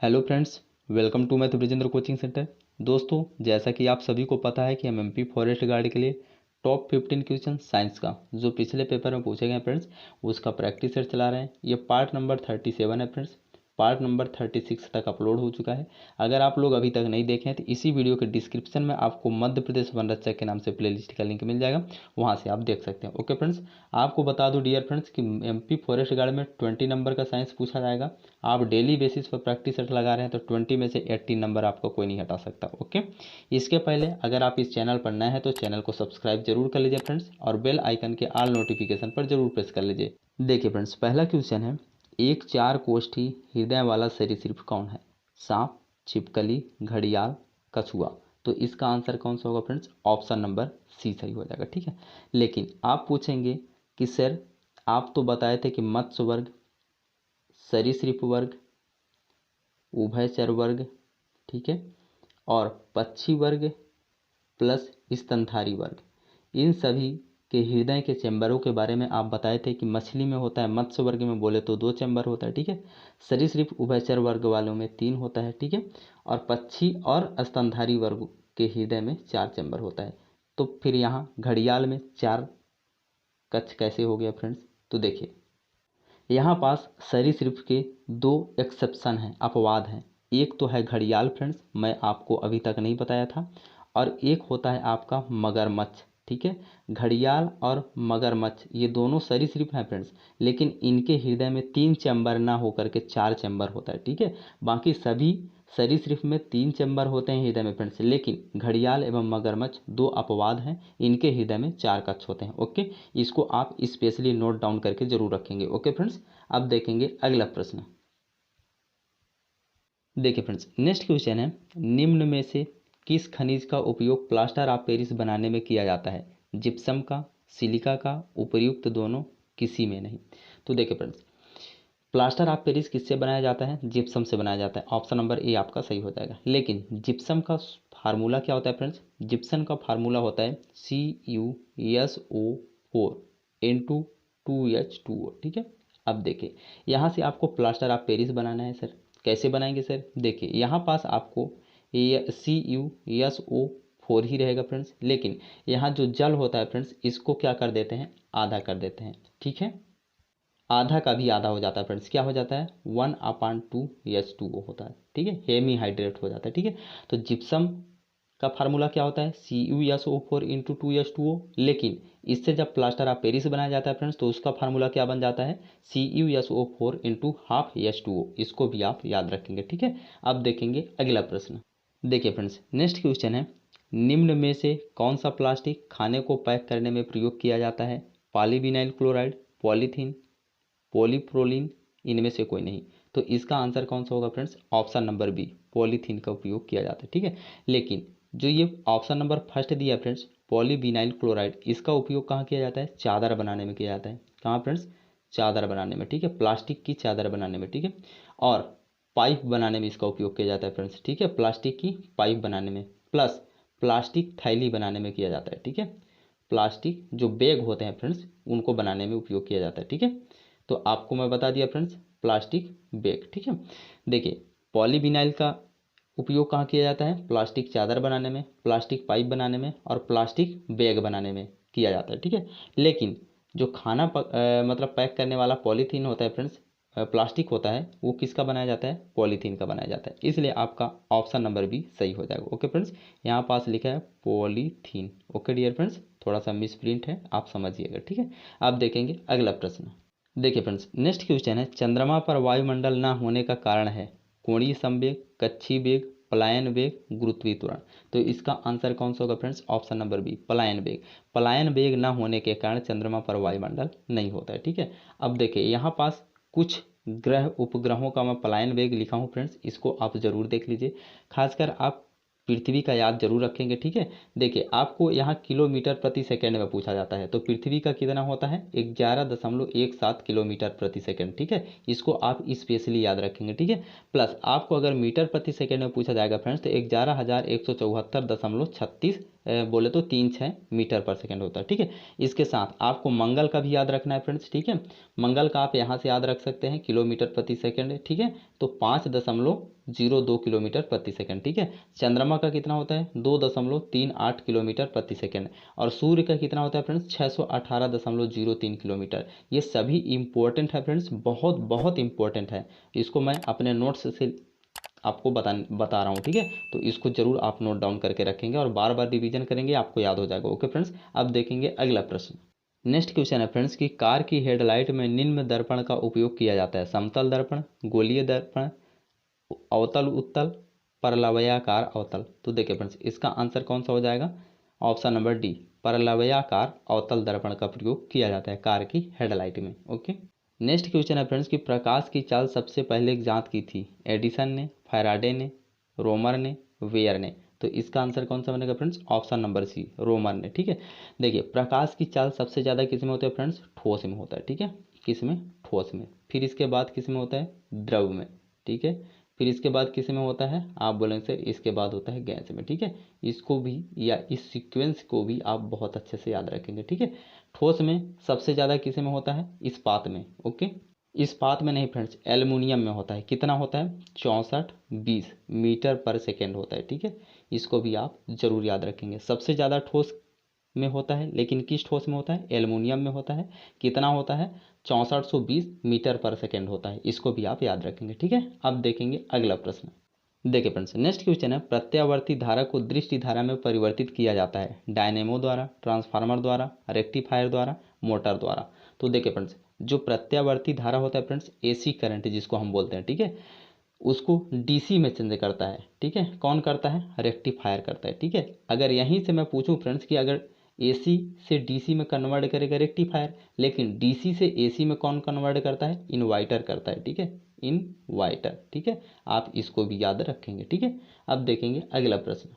Hello friends, welcome to math Brijendra coaching centre. दोस्तों, जैसा कि आप सभी को पता है कि हम एमपी फॉरेस्ट गार्ड के लिए टॉप 15 क्वेश्चन साइंस का जो पिछले पेपर में पूछे गए फ्रेंड्स, उसका प्रैक्टिस सेट चला रहे हैं। ये पार्ट नंबर 37 है फ्रेंड्स। पार्ट नंबर 36 तक अपलोड हो चुका है। अगर आप लोग अभी तक नहीं देखें तो इसी वीडियो के डिस्क्रिप्शन में आपको मध्य प्रदेश वन रक्षक के नाम से प्लेलिस्ट का लिंक मिल जाएगा, वहाँ से आप देख सकते हैं। ओके फ्रेंड्स, आपको बता दूं डियर फ्रेंड्स कि एमपी फॉरेस्ट गार्ड में 20 नंबर का साइंस पूछा जाएगा। आप डेली बेसिस पर प्रैक्टिस सेट लगा रहे हैं तो 20 में से 18 नंबर आपको कोई नहीं हटा सकता। ओके, इसके पहले अगर आप इस चैनल पर नए हैं तो चैनल को सब्सक्राइब जरूर कर लीजिए फ्रेंड्स, और बेल आइकन के ऑल नोटिफिकेशन पर जरूर प्रेस कर लीजिए। देखिए फ्रेंड्स, पहला क्वेश्चन है, एक चार कोष्ठी हृदय वाला सरीसृप कौन है? सांप, छिपकली, घड़ियाल, कछुआ। तो इसका आंसर कौन सा होगा फ्रेंड्स? ऑप्शन नंबर सी सही हो जाएगा। ठीक है, लेकिन आप पूछेंगे कि सर आप तो बताए थे कि मत्स्य वर्ग, सरीसृप वर्ग, उभयचर वर्ग, ठीक है, और पक्षी वर्ग प्लस स्तनधारी वर्ग, इन सभी के हृदय के चैम्बरों के बारे में आप बताए थे कि मछली में होता है, मत्स्य वर्ग में बोले तो 2 चैम्बर होता है। ठीक है, सरीसृप उभयचर वर्ग वालों में 3 होता है। ठीक है, और पक्षी और स्तनधारी वर्ग के हृदय में 4 चैम्बर होता है। तो फिर यहाँ घड़ियाल में 4 कक्ष कैसे हो गया फ्रेंड्स? तो देखिए, यहाँ पास सरीसृप के 2 एक्सेप्शन हैं, अपवाद हैं। एक तो है घड़ियाल फ्रेंड्स, मैं आपको अभी तक नहीं बताया था, और एक होता है आपका मगरमच्छ। ठीक है, घड़ियाल और मगरमच्छ ये दोनों सरीसृप हैं फ्रेंड्स, लेकिन इनके हृदय में 3 चैम्बर ना होकर के 4 चैम्बर होता है। ठीक है, बाकी सभी सरीसृप में 3 चैम्बर होते हैं हृदय में फ्रेंड्स, लेकिन घड़ियाल एवं मगरमच्छ 2 अपवाद हैं, इनके हृदय में 4 कक्ष होते हैं। ओके, इसको आप स्पेशली नोट डाउन करके जरूर रखेंगे। ओके फ्रेंड्स, अब देखेंगे अगला प्रश्न। देखिए फ्रेंड्स, नेक्स्ट क्वेश्चन है, निम्न में से किस खनिज का उपयोग प्लास्टर ऑफ पेरिस बनाने में किया जाता है? जिप्सम का, सिलिका का, उपर्युक्त दोनों, किसी में नहीं। तो देखिए फ्रेंड्स, प्लास्टर ऑफ पेरिस किससे बनाया जाता है? जिप्सम से बनाया जाता है। ऑप्शन नंबर ए आपका सही हो जाएगा। लेकिन जिप्सम का फार्मूला क्या होता है फ्रेंड्स? जिप्सम का फार्मूला होता है CuSO4 ठीक है, अब देखिए, यहाँ से आपको प्लास्टर ऑफ पेरिस बनाना है सर। कैसे बनाएंगे सर? देखिए, यहाँ पास आपको CuSO4 ही रहेगा फ्रेंड्स, लेकिन यहाँ जो जल होता है फ्रेंड्स, इसको क्या कर देते हैं? आधा कर देते हैं। ठीक है, आधा का भी आधा हो जाता है फ्रेंड्स, क्या हो जाता है? 1/2 H2O होता है। ठीक है, हेमी हाइड्रेट हो जाता है। ठीक है, तो जिप्सम का फार्मूला क्या होता है? CuSO4 × 2H2O, लेकिन इससे जब प्लास्टर ऑफ पेरिस बनाया जाता है फ्रेंड्स, तो उसका फार्मूला क्या बन जाता है? CuSO4 × 1/2H2O। इसको भी आप याद रखेंगे। ठीक है, अब देखेंगे अगला प्रश्न। देखिए फ्रेंड्स, नेक्स्ट क्वेश्चन है, निम्न में से कौन सा प्लास्टिक खाने को पैक करने में प्रयोग किया जाता है? पॉलीविनाइल क्लोराइड, पॉलीथीन, पॉलीप्रोलिन, इनमें से कोई नहीं। तो इसका आंसर कौन सा होगा friends? Option number B, polythene का उपयोग किया जाता है। ठीक है, लेकिन जो ये ऑप्शन नंबर फर्स्ट दिया है फ्रेंड्स, पॉलीविनाइल क्लोराइड, इसका उपयोग कहाँ किया जाता है? चादर बनाने में किया जाता है। कहाँ फ्रेंड्स? चादर बनाने में। ठीक है, प्लास्टिक की चादर बनाने में। ठीक है, और पाइप बनाने में इसका उपयोग किया जाता है फ्रेंड्स। ठीक है, प्लास्टिक की पाइप बनाने में, प्लस प्लास्टिक थैली बनाने में किया जाता है। ठीक है, प्लास्टिक जो बैग होते हैं फ्रेंड्स, उनको बनाने में उपयोग किया जाता है। ठीक है, तो आपको मैं बता दिया फ्रेंड्स, प्लास्टिक बैग। ठीक है, देखिए, पॉलीविनाइल का उपयोग कहाँ किया जाता है? प्लास्टिक चादर बनाने में, प्लास्टिक पाइप बनाने में, और प्लास्टिक बैग बनाने में किया जाता है। ठीक है, लेकिन जो खाना मतलब पैक करने वाला पॉलीथीन होता है फ्रेंड्स, प्लास्टिक होता है, वो किसका बनाया जाता है? पॉलीथीन का बनाया जाता है। इसलिए आपका ऑप्शन नंबर भी सही हो जाएगा। ओके फ्रेंड्स, यहाँ पास लिखा है पॉलीथीन। ओके डियर फ्रेंड्स, थोड़ा सा मिस प्रिंट है, आप समझिएगा। ठीक है, अब देखेंगे अगला प्रश्न। देखिए फ्रेंड्स, नेक्स्ट क्वेश्चन है, चंद्रमा पर वायुमंडल ना होने का कारण है? कोणीय संवेग, कक्षीय वेग, पलायन वेग, गुरुत्वीय त्वरण। तो इसका आंसर कौन सा होगा फ्रेंड्स? ऑप्शन नंबर बी, पलायन वेग। पलायन वेग ना होने के कारण चंद्रमा पर वायुमंडल नहीं होता है। ठीक है, अब देखिए, यहाँ पास कुछ ग्रह उपग्रहों का मैं पलायन वेग लिखा हूँ फ्रेंड्स, इसको आप जरूर देख लीजिए। खासकर आप पृथ्वी का याद जरूर रखेंगे। ठीक है, देखिए, आपको यहाँ किलोमीटर प्रति सेकंड में पूछा जाता है, तो पृथ्वी का कितना होता है? 11.17 किलोमीटर प्रति सेकंड। ठीक है, इसको आप स्पेशली याद रखेंगे। ठीक है, प्लस आपको अगर मीटर प्रति सेकंड में पूछा जाएगा फ्रेंड्स, तो 11,174.36 बोले तो 3-6 मीटर पर सेकेंड होता है। ठीक है, इसके साथ आपको मंगल का भी याद रखना है फ्रेंड्स। ठीक है, मंगल का आप यहाँ से याद रख सकते हैं किलोमीटर प्रति सेकेंड है। ठीक है, तो 5.02 किलोमीटर प्रति सेकेंड। ठीक है, चंद्रमा का कितना होता है 2.38 किलोमीटर प्रति सेकेंड, और सूर्य का कितना होता है फ्रेंड्स 618.03 किलोमीटर। ये सभी इंपॉर्टेंट है फ्रेंड्स, बहुत बहुत इंपॉर्टेंट है। इसको मैं अपने नोट्स से आपको बता रहा हूँ। ठीक है, तो इसको जरूर आप नोट डाउन करके रखेंगे और बार बार रिवीजन करेंगे, आपको याद हो जाएगा। ओके फ्रेंड्स, अब देखेंगे अगला प्रश्न। नेक्स्ट क्वेश्चन है फ्रेंड्स कि कार की हेडलाइट में निम्न दर्पण का उपयोग किया जाता है। समतल दर्पण, गोलीय दर्पण, अवतल उत्तल, परलवयाकार अवतल। तो देखिए फ्रेंड्स, इसका आंसर कौन सा हो जाएगा, ऑप्शन नंबर डी, परलवयाकार अवतल दर्पण का प्रयोग किया जाता है कार की हेडलाइट में। ओके, नेक्स्ट क्वेश्चन है फ्रेंड्स कि प्रकाश की चाल सबसे पहले जांच की थी। एडिसन ने, फैराडे ने, रोमर ने, वेयर ने। तो इसका आंसर कौन सा बनेगा फ्रेंड्स, ऑप्शन नंबर सी, रोमर ने। ठीक है, देखिए प्रकाश की चाल सबसे ज़्यादा किस में होता है फ्रेंड्स, ठोस में होता है। ठीक है, किस में, ठोस में। फिर इसके बाद किस में होता है, द्रव में। ठीक है, फिर इसके बाद किस में होता है, आप बोलेंगे सर इसके बाद होता है गैस में। ठीक है, इसको भी या इस सीक्वेंस को भी आप बहुत अच्छे से याद रखेंगे। ठीक है, ठोस में सबसे ज़्यादा किस में होता है, इस्पात में। ओके, इस्पात में नहीं फ्रेंड्स, एल्युमिनियम में होता है। कितना होता है, 64-20 मीटर पर सेकेंड होता है। ठीक है, इसको भी आप जरूर याद रखेंगे। सबसे ज़्यादा ठोस में होता है, लेकिन किस ठोस में होता है, एल्युमिनियम में होता है। कितना होता है, 6420 मीटर पर सेकेंड होता है। इसको भी आप याद रखेंगे। ठीक है, अब देखेंगे अगला प्रश्न। देखिए फ्रेंड्स, नेक्स्ट क्वेश्चन है प्रत्यावर्ती धारा को दृष्टि धारा में परिवर्तित किया जाता है। डायनेमो द्वारा, ट्रांसफार्मर द्वारा, रेक्टिफायर द्वारा, मोटर द्वारा। तो देखिए फ्रेंड्स, जो प्रत्यावर्ती धारा होता है फ्रेंड्स, एसी करंट जिसको हम बोलते हैं। ठीक है, उसको डीसी में चेंज करता है। ठीक है, कौन करता है, रेक्टिफायर करता है। ठीक है, अगर यहीं से मैं पूछूं फ्रेंड्स कि अगर एसी से डीसी में कन्वर्ट करेगा रेक्टिफायर, लेकिन डीसी से एसी में कौन कन्वर्ट करता है, इन्वाइटर करता है। ठीक है, इनवाइटर। ठीक है, आप इसको भी याद रखेंगे। ठीक है, अब देखेंगे अगला प्रश्न।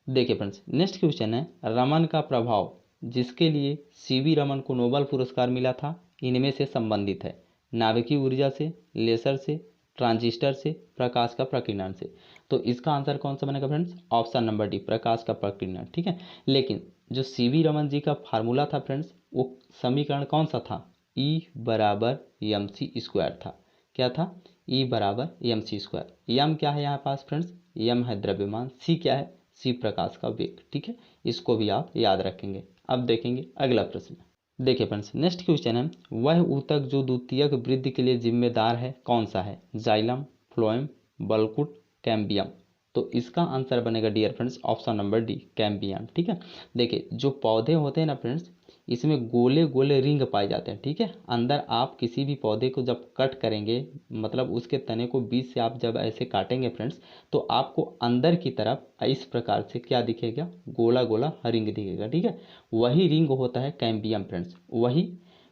देखिए फ्रेंड्स, नेक्स्ट क्वेश्चन है रमन का प्रभाव जिसके लिए सीवी रमन को नोबेल पुरस्कार मिला था, इनमें से संबंधित है। नाभिकीय ऊर्जा से, लेसर से, ट्रांजिस्टर से, प्रकाश का प्रकीर्णन से। तो इसका आंसर कौन सा बनेगा फ्रेंड्स, ऑप्शन नंबर डी, प्रकाश का प्रकीर्णन। ठीक है, लेकिन जो सीवी रमन जी का फार्मूला था फ्रेंड्स, वो समीकरण कौन सा था, E बराबर mc² था। क्या था, E बराबर mc²। यम क्या है यहाँ पास फ्रेंड्स, यम है द्रव्यमान, सी क्या है, सी प्रकाश का वेग। ठीक है, इसको भी आप याद रखेंगे। अब देखेंगे अगला प्रश्न। देखिए फ्रेंड्स, नेक्स्ट क्वेश्चन है वह ऊतक जो द्वितीयक वृद्धि के लिए जिम्मेदार है कौन सा है। जाइलम, फ्लोएम, बल्कुट, कैम्बियम। तो इसका आंसर बनेगा dear friends option number D, cambium. ठीक है, देखिए जो पौधे होते हैं ना फ्रेंड्स, इसमें गोले गोले रिंग पाए जाते हैं। ठीक है, अंदर आप किसी भी पौधे को जब कट करेंगे, मतलब उसके तने को बीच से आप जब ऐसे काटेंगे फ्रेंड्स, तो आपको अंदर की तरफ इस प्रकार से क्या दिखेगा, गोला गोला रिंग दिखेगा। ठीक है, वही रिंग होता है कैम्बियम फ्रेंड्स, वही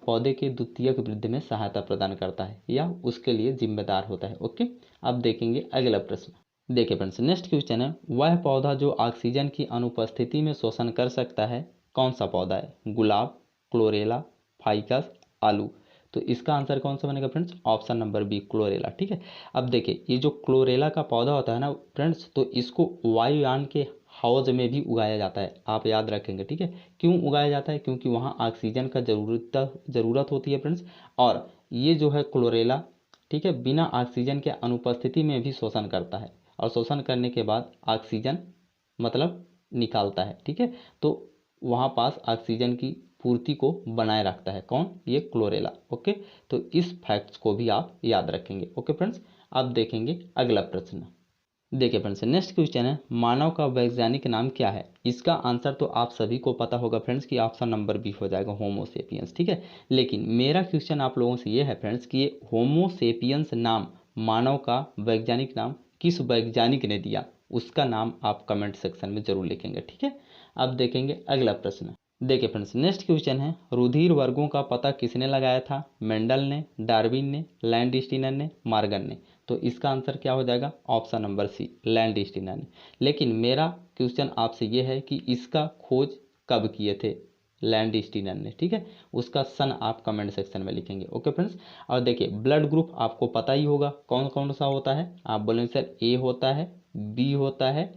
पौधे के द्वितीयक वृद्धि में सहायता प्रदान करता है या उसके लिए जिम्मेदार होता है। ओके, अब देखेंगे अगला प्रश्न। देखिए फ्रेंड्स, नेक्स्ट क्वेश्चन है वह पौधा जो ऑक्सीजन की अनुपस्थिति में शोषण कर सकता है कौन सा पौधा है। गुलाब, क्लोरेला, फाइकस, आलू। तो इसका आंसर कौन सा बनेगा friends, option number B, chlorella. ठीक है, अब देखिए ये जो क्लोरेला का पौधा होता है ना फ्रेंड्स, तो इसको वायुयान के हौज में भी उगाया जाता है, आप याद रखेंगे। ठीक है, क्यों उगाया जाता है, क्योंकि वहाँ ऑक्सीजन का ज़रूरत होती है फ्रेंड्स, और ये जो है क्लोरेला, ठीक है, बिना ऑक्सीजन के अनुपस्थिति में भी शोषण करता है, और शोषण करने के बाद ऑक्सीजन मतलब निकालता है। ठीक है, तो वहाँ पास ऑक्सीजन की पूर्ति को बनाए रखता है कौन, ये क्लोरेला। ओके, तो इस फैक्ट्स को भी आप याद रखेंगे। ओके फ्रेंड्स, अब देखेंगे अगला प्रश्न। देखिए फ्रेंड्स, नेक्स्ट क्वेश्चन है मानव का वैज्ञानिक नाम क्या है। इसका आंसर तो आप सभी को पता होगा फ्रेंड्स कि ऑप्शन नंबर बी हो जाएगा, होमो सेपियंस। ठीक है, लेकिन मेरा क्वेश्चन आप लोगों से ये है फ्रेंड्स कि ये होमो सेपियंस नाम, मानव का वैज्ञानिक नाम किस वैज्ञानिक ने दिया, उसका नाम आप कमेंट सेक्शन में जरूर लिखेंगे। ठीक है, अब देखेंगे अगला प्रश्न। देखिए फ्रेंड्स, नेक्स्ट क्वेश्चन है रुधिर वर्गों का पता किसने लगाया था। मेंडल ने, डार्विन ने, लैंडस्टीनर ने, मार्गन ने। तो इसका आंसर क्या हो जाएगा, ऑप्शन नंबर सी, लैंडस्टीनर ने। लेकिन मेरा क्वेश्चन आपसे ये है कि इसका खोज कब किए थे लैंडस्टीनर ने। ठीक है, उसका सन आप कमेंट सेक्शन में लिखेंगे। ओके फ्रेंड्स, और देखिए ब्लड ग्रुप आपको पता ही होगा कौन कौन सा होता है। आप बोलेंगे सर ए होता है, बी होता है,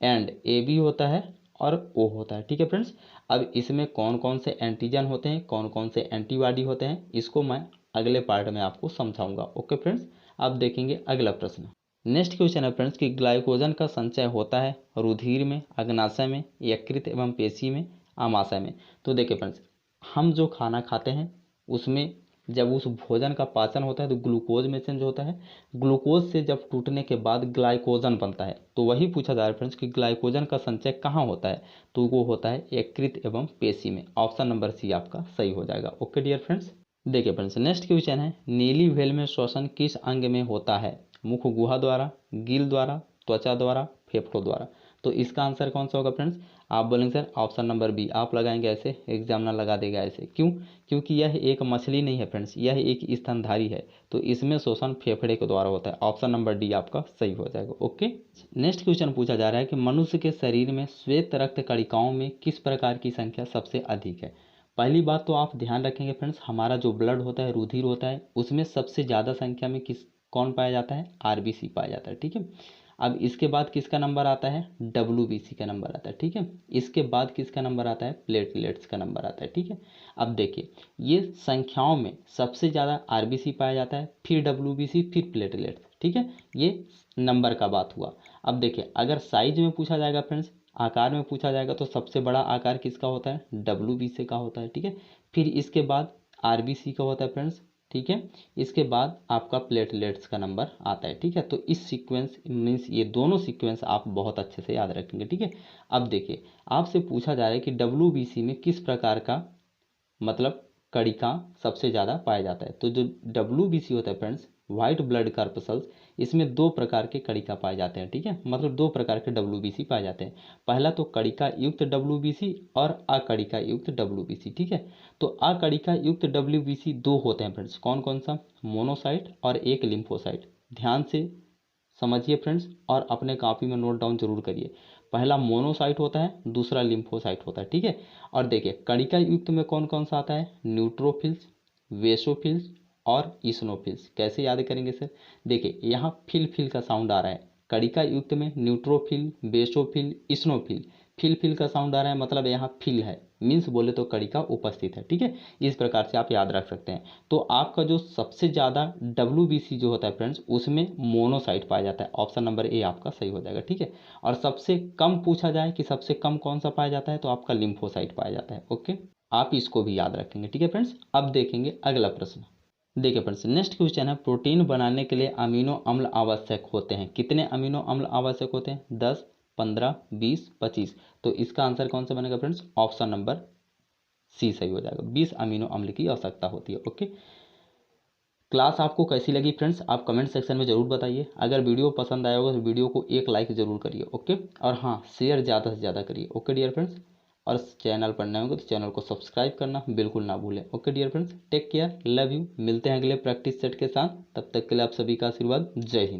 एंड ए बी होता है और O होता है। ठीक है फ्रेंड्स, अब इसमें कौन कौन से एंटीजन होते हैं, कौन कौन से एंटीबॉडी होते हैं, इसको मैं अगले पार्ट में आपको समझाऊंगा। ओके फ्रेंड्स, अब देखेंगे अगला प्रश्न। नेक्स्ट क्वेश्चन है फ्रेंड्स कि ग्लाइकोजन का संचय होता है रुधिर में, अग्नाशय में, यकृत एवं पेशी में, आमाशय में। तो देखिए फ्रेंड्स, हम जो खाना खाते हैं उसमें जब उस भोजन का पाचन होता है तो ग्लूकोज में चेंज होता है, ग्लूकोज से जब टूटने के बाद ग्लाइकोजन बनता है। तो वही पूछा जा रहा है फ्रेंड्स कि ग्लाइकोजन का संचय कहाँ होता है, तो वो होता है यकृत एवं पेशी में। ऑप्शन नंबर सी आपका सही हो जाएगा। ओके डियर फ्रेंड्स, देखिए फ्रेंड्स नेक्स्ट क्वेश्चन है नीली वेल में श्वसन किस अंग में होता है, मुख गुहा द्वारा, गिल द्वारा, त्वचा द्वारा, फेफड़ों द्वारा। तो इसका आंसर कौन सा होगा फ्रेंड्स, आप बोलेंगे सर ऑप्शन नंबर बी। आप लगाएंगे ऐसे, एग्जामिनर लगा देगा ऐसे, क्यों? क्योंकि यह एक मछली नहीं है फ्रेंड्स, यह एक स्तनधारी है, तो इसमें शोषण फेफड़े के द्वारा होता है। ऑप्शन नंबर डी आपका सही हो जाएगा। ओके, नेक्स्ट क्वेश्चन पूछा जा रहा है कि मनुष्य के शरीर में श्वेत रक्त कणिकाओं में किस प्रकार की संख्या सबसे अधिक है। पहली बात तो आप ध्यान रखेंगे फ्रेंड्स, हमारा जो ब्लड होता है, रुधिर होता है, उसमें सबसे ज़्यादा संख्या में कौन पाया जाता है, आरबीसी पाया जाता है। ठीक है, अब इसके बाद किसका नंबर आता है, डब्ल्यूबीसी का नंबर आता है। ठीक है, इसके बाद किसका नंबर आता है, प्लेटलेट्स का नंबर आता है। ठीक है, अब देखिए ये संख्याओं में सबसे ज़्यादा आरबीसी पाया जाता है, फिर डब्ल्यूबीसी, फिर प्लेटलेट्स। ठीक है, ये नंबर का बात हुआ। अब देखिए अगर साइज में पूछा जाएगा फ्रेंड्स, आकार में पूछा जाएगा, तो सबसे बड़ा आकार किसका होता है, डब्ल्यूबीसी का होता है। ठीक है, फिर इसके बाद आरबीसी का होता है फ्रेंड्स। ठीक है, इसके बाद आपका प्लेटलेट्स का नंबर आता है। ठीक है, तो इस सीक्वेंस मीन्स ये दोनों सीक्वेंस आप बहुत अच्छे से याद रखेंगे। ठीक है, अब देखिए आपसे पूछा जा रहा है कि डब्ल्यूबीसी में किस प्रकार का मतलब कणिका सबसे ज़्यादा पाया जाता है। तो जो डब्ल्यूबीसी होता है फ्रेंड्स, व्हाइट ब्लड कार्पसल्स, इसमें दो प्रकार के कणिका पाए जाते हैं। ठीक है, मतलब दो प्रकार के डब्ल्यूबीसी पाए जाते हैं। पहला तो कणिका युक्त डब्ल्यूबीसी और अकणिका युक्त डब्ल्यूबीसी। ठीक है, तो अकणिका युक्त डब्ल्यूबीसी दो होते हैं फ्रेंड्स, कौन कौन सा, मोनोसाइट और एक लिम्फोसाइट। ध्यान से समझिए फ्रेंड्स और अपने कॉपी में नोट डाउन जरूर करिए। पहला मोनोसाइट होता है, दूसरा लिम्फोसाइट होता है। ठीक है, और देखिए कणिका युक्त में कौन कौन सा आता है, न्यूट्रोफिल्स, वेसोफिल्स और इस्नोफिल्स। कैसे याद करेंगे सर, देखिए यहाँ फिल फिल का साउंड आ रहा है, कणिका युक्त में neutrophil, basophil, eosinophil. Phil phil का साउंड आ रहा है मतलब यहाँ फिल है, मीन्स बोले तो कणिका उपस्थित है। ठीक है, इस प्रकार से आप याद रख सकते हैं। तो आपका जो सबसे ज़्यादा डब्ल्यूबीसी जो होता है फ्रेंड्स, उसमें मोनोसाइट पाया जाता है। ऑप्शन नंबर ए आपका सही हो जाएगा। ठीक है, और सबसे कम पूछा जाए कि सबसे कम कौन सा पाया जाता है, तो आपका लिम्फोसाइट पाया जाता है। ओके, आप इसको भी याद रखेंगे। ठीक है फ्रेंड्स, अब देखेंगे अगला प्रश्न। देखिए फ्रेंड्स नेक्स्ट क्वेश्चन है प्रोटीन बनाने के लिए अमीनो अम्ल आवश्यक होते हैं। कितने अमीनो अम्ल आवश्यक होते हैं, 10, 15, 20, 25। तो इसका आंसर कौन सा बनेगा फ्रेंड्स, ऑप्शन नंबर सी सही हो जाएगा। 20 अमीनो अम्ल की आवश्यकता होती है। ओके, क्लास आपको कैसी लगी फ्रेंड्स, आप कमेंट सेक्शन में ज़रूर बताइए। अगर वीडियो पसंद आया होगा तो वीडियो को एक लाइक ज़रूर करिए। ओके, और हाँ शेयर ज़्यादा से ज़्यादा करिए। ओके डियर फ्रेंड्स, और चैनल पर नए होंगे तो चैनल को सब्सक्राइब करना बिल्कुल ना भूलें। Okay dear friends, take care, love you. मिलते हैं अगले प्रैक्टिस सेट के साथ, तब तक के लिए आप सभी का आशीर्वाद। जय हिंद।